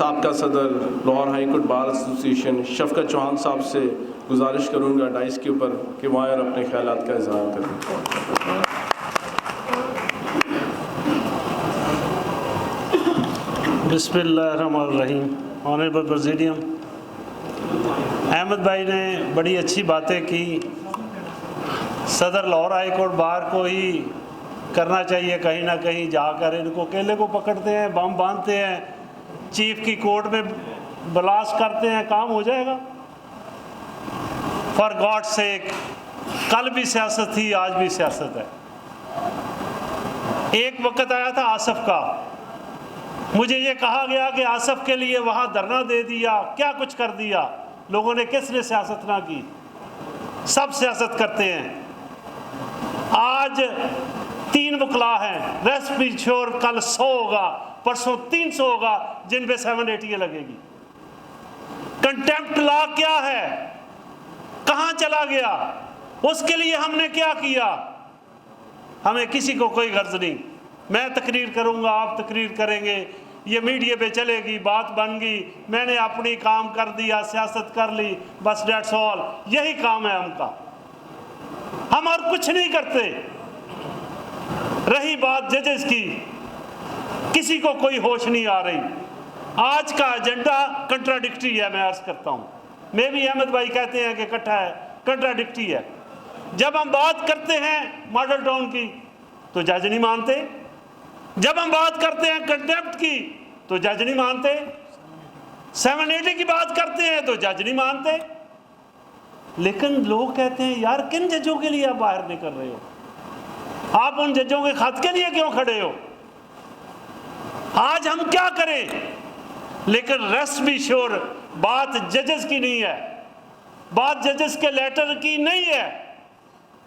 साबका सदर Lahore high court bar association Shafqat Chauhan साहब से गुजारिश करूँगा डाइस के ऊपर कि वहाँ और अपने ख्यालात का इज़हार करें। बिस्मिल्लाहिर्रहमानिर्रहीम। ऑनरेबल प्रेसिडियम, अहमद भाई ने बड़ी अच्छी बातें की। सदर लाहौर हाई कोर्ट बार को ही करना चाहिए, कहीं ना कहीं जाकर इनको केले को पकड़ते हैं, बम बांधते हैं, चीफ की कोर्ट में ब्लास्ट करते हैं, काम हो जाएगा। फॉर गॉड सेक, कल भी सियासत थी, आज भी सियासत है। एक वक्त आया था आसफ का, मुझे ये कहा गया कि आसफ के लिए वहाँ धरना दे दिया, क्या कुछ कर दिया लोगों ने, किसने सियासत ना की? सब सियासत करते हैं। आज 3 वकला हैं, रेस्ट बी श्योर कल 100 होगा, परसों 300 होगा जिन पे 780 लगेगी। कंटेम्प्ट लॉ क्या है, कहाँ चला गया, उसके लिए हमने क्या किया? हमें किसी को कोई गर्ज नहीं। मैं तकरीर करूंगा, आप तकरीर करेंगे, ये मीडिया पे चलेगी, बात बन गई, मैंने अपनी काम कर दिया, सियासत कर ली, बस डेट्स ऑल। यही काम है हमका, हम और कुछ नहीं करते। रही बात जजेस की, किसी को कोई होश नहीं आ रही। आज का एजेंडा कंट्राडिक्टरी है, मैं अर्ज करता हूँ। मैं भी अहमद भाई कहते हैं कि इकट्ठा है, कंट्राडिक्टरी है। जब हम बात करते हैं मॉडल टाउन की तो जज नहीं मानते, जब हम बात करते हैं कंटेम्प्ट की तो जज नहीं मानते, 780 की बात करते हैं तो जज नहीं मानते। लेकिन लोग कहते हैं यार किन जजों के लिए आप बाहर निकल रहे हो, आप उन जजों के खत के लिए क्यों खड़े हो? आज हम क्या करें? लेकिन रेस्ट बी श्योर, बात जजेस की नहीं है, बात जजेस के लेटर की नहीं है,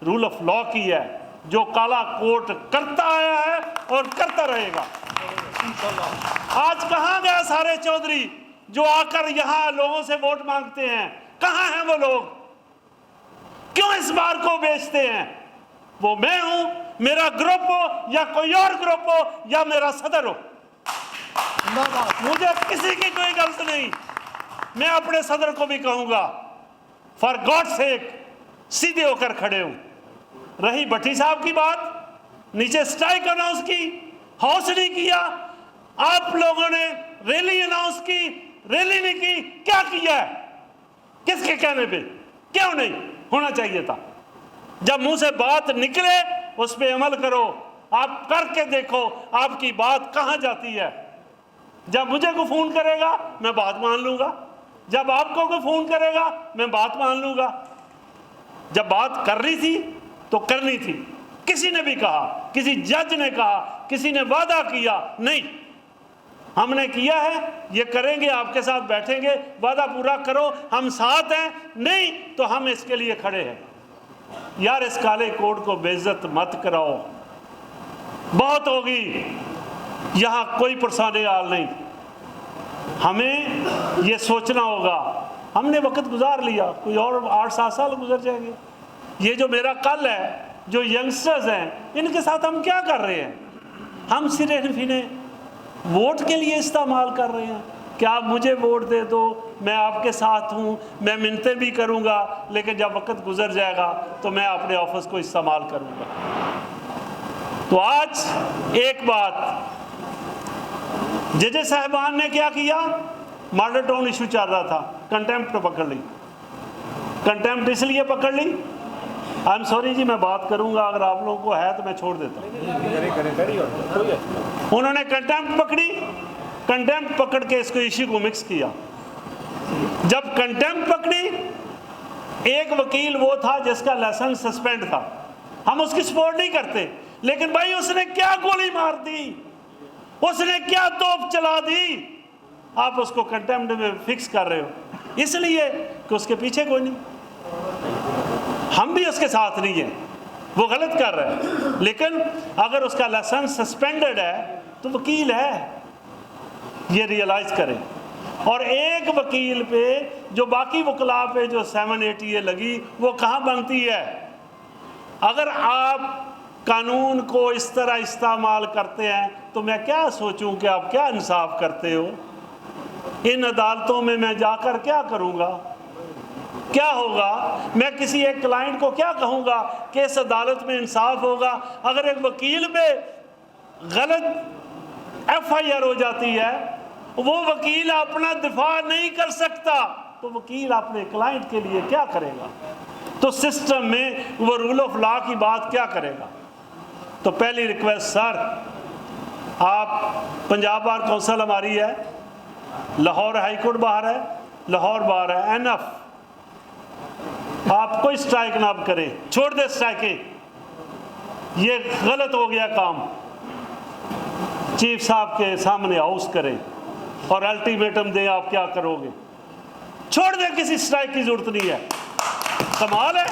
रूल ऑफ लॉ की है, जो काला कोर्ट करता आया है और करता रहेगा। आज कहां गए सारे चौधरी जो आकर यहां लोगों से वोट मांगते हैं? कहां हैं वो लोग? क्यों इस बार को बेचते हैं? वो मैं हूं, मेरा ग्रुप हो या कोई और ग्रुप हो या मेरा सदर हो, मुझे किसी की कोई गलत नहीं। मैं अपने सदर को भी कहूंगा, फॉर गॉड सेक सीधे होकर खड़े हूं। रही भट्टी साहब की बात, नीचे स्ट्राइक अनाउंस की, हाउस नहीं किया। आप लोगों ने रैली अनाउंस की, रैली नहीं की, क्या किया है? किसके कहने पे? क्यों नहीं होना चाहिए था? जब मुंह से बात निकले उस पर अमल करो। आप करके देखो आपकी बात कहां जाती है। जब मुझे को फोन करेगा मैं बात मान लूंगा, जब आपको को फोन करेगा मैं बात मान लूंगा। जब बात कर रही थी तो करनी थी। किसी ने भी कहा, किसी जज ने कहा, किसी ने वादा किया नहीं, हमने किया है, ये करेंगे, आपके साथ बैठेंगे, वादा पूरा करो, हम साथ हैं, नहीं तो हम इसके लिए खड़े हैं। यार इस काले कोड को बेइज्जत मत कराओ, बहुत होगी, यहां कोई पुरसाने हाल नहीं। हमें ये सोचना होगा, हमने वक्त गुजार लिया, कोई और 8-7 साल गुजर जाएंगे। ये जो मेरा कल है, जो यंगस्टर्स हैं, इनके साथ हम क्या कर रहे हैं? हम सिर्फ इन्हें वोट के लिए इस्तेमाल कर रहे हैं कि आप मुझे वोट दे दो, मैं आपके साथ हूं, मैं मिन्नतें भी करूंगा, लेकिन जब वक्त गुजर जाएगा तो मैं अपने ऑफिस को इस्तेमाल करूंगा। तो आज एक बात, जजेस साहबान ने क्या किया? मॉडल टाउन इशू चल रहा था, कंटेम्प्ट पकड़ ली। कंटेम्प्ट इसलिए पकड़ ली, आई एम सॉरी जी, मैं बात करूंगा, अगर आप लोगों को है तो मैं छोड़ देता हूं। उन्होंने कंटेम्प्ट पकड़ी, कंटेम्प्ट पकड़ के इसको इश्यू को मिक्स किया। जब कंटेम्प्ट पकड़ी, एक वकील वो था जिसका लाइसेंस सस्पेंड था, हम उसकी सपोर्ट नहीं करते, लेकिन भाई उसने क्या गोली मार दी, उसने क्या तोप चला दी, आप उसको कंटेम्प्ट में फिक्स कर रहे हो इसलिए कि उसके पीछे कोई नहीं। हम भी उसके साथ नहीं है, वो गलत कर रहा है, लेकिन अगर उसका लाइसेंस सस्पेंडेड है तो वकील है, ये रियलाइज करें। और एक वकील पे जो बाकी वकला पे जो 780 लगी, वो कहाँ बनती है? अगर आप कानून को इस तरह इस्तेमाल करते हैं तो मैं क्या सोचूं कि आप क्या इंसाफ करते हो। इन अदालतों में मैं जाकर क्या करूँगा, क्या होगा? मैं किसी एक क्लाइंट को क्या कहूँगा कि इस अदालत में इंसाफ होगा? अगर एक वकील पे गलत FIR हो जाती है, वो वकील अपना दिफा नहीं कर सकता, तो वकील अपने क्लाइंट के लिए क्या करेगा? तो सिस्टम में वो रूल ऑफ लॉ की बात क्या करेगा? तो पहली रिक्वेस्ट सर, आप पंजाब बार काउंसिल हमारी है, लाहौर हाई कोर्ट बाहर है, लाहौर बार है, एनफ। आप कोई स्ट्राइक ना करें, छोड़ दे स्ट्राइकें, ये गलत हो गया काम। चीफ साहब के सामने हाउस करें और अल्टीमेटम दें, आप क्या करोगे? छोड़ दें, किसी स्ट्राइक की जरूरत नहीं है। कमाल है,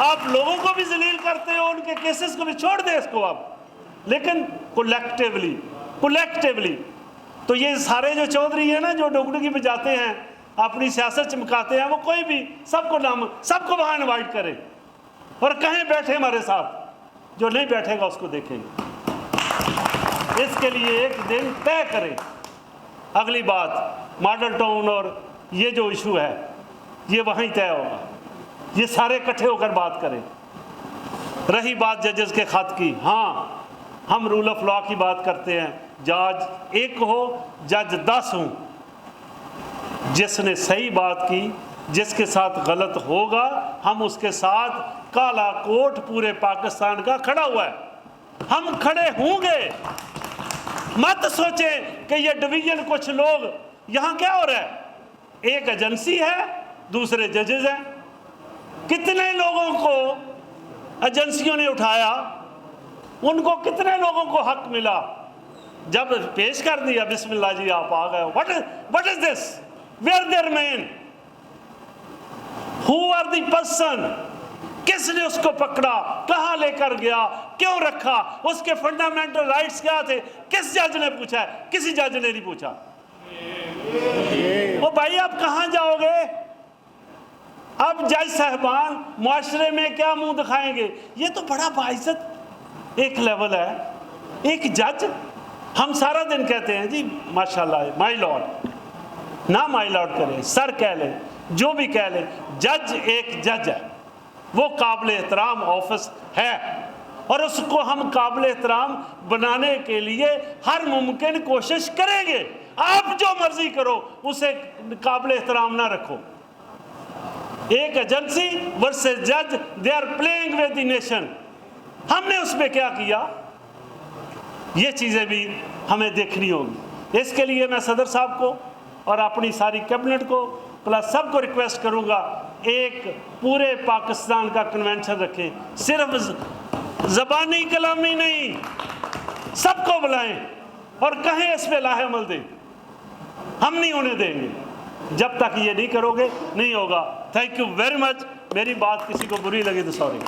आप लोगों को भी जलील करते हो, उनके केसेस को भी छोड़ दें इसको आप, लेकिन कोलेक्टिवली। तो ये सारे जो चौधरी है ना, जो डुगडुगी बजाते हैं, अपनी सियासत चमकाते हैं, वो कोई भी सबको वहां इनवाइट करे और कहें बैठे हमारे साथ। जो नहीं बैठेगा उसको देखेंगे। इसके लिए एक दिन तय करें। अगली बात, मॉडल टाउन और ये जो इशू है, ये वहीं तय होगा। ये सारे इकट्ठे होकर बात करें। रही बात जजेस के खत की, हाँ, हम रूल ऑफ लॉ की बात करते हैं। जज एक हो, जज 10 हों, जिसने सही बात की, जिसके साथ गलत होगा, हम उसके साथ काला कोट पूरे पाकिस्तान का खड़ा हुआ है, हम खड़े होंगे। मत सोचें कि ये डिवीजन कुछ लोग, यहाँ क्या हो रहा है? एक एजेंसी है, दूसरे जजेस हैं। कितने लोगों को एजेंसियों ने उठाया, उनको कितने लोगों को हक मिला? जब पेश कर दिया, बिस्मिल्लाह जी आप आ गए, what is this, where there man, who are the person, किसने उसको पकड़ा, कहां लेकर गया, क्यों रखा, उसके फंडामेंटल राइट्स क्या थे? किस जज ने पूछा है? किसी जज ने नहीं पूछा। ओ भाई, आप कहां जाओगे? अब जज साहबान मुआशरे में क्या मुंह दिखाएंगे? ये तो बड़ा बाइज्जत एक लेवल है। एक जज, हम सारा दिन कहते हैं जी माशाल्लाह माय लॉर्ड, ना माय लॉर्ड करें, सर कह लें, जो भी कह लें, जज एक जज है, वो काबिल एहतराम ऑफिस है और उसको हम काबिल एहतराम बनाने के लिए हर मुमकिन कोशिश करेंगे। आप जो मर्जी करो, उसे काबिल एहतराम ना रखो। एक एजेंसी वर्सेस जज, they are playing with the nation. हमने उसमें क्या किया, ये चीज़ें भी हमें देखनी होगी। इसके लिए मैं सदर साहब को और अपनी सारी कैबिनेट को प्लस सबको रिक्वेस्ट करूंगा, एक पूरे पाकिस्तान का कन्वेंशन रखें। सिर्फ ज़बानी कलामी नहीं, सबको बुलाएं और कहें इस पे लाहे अमल दें। हम नहीं होने देंगे, जब तक ये नहीं करोगे नहीं होगा। Thank you very much. मेरी बात किसी को बुरी लगी तो सॉरी।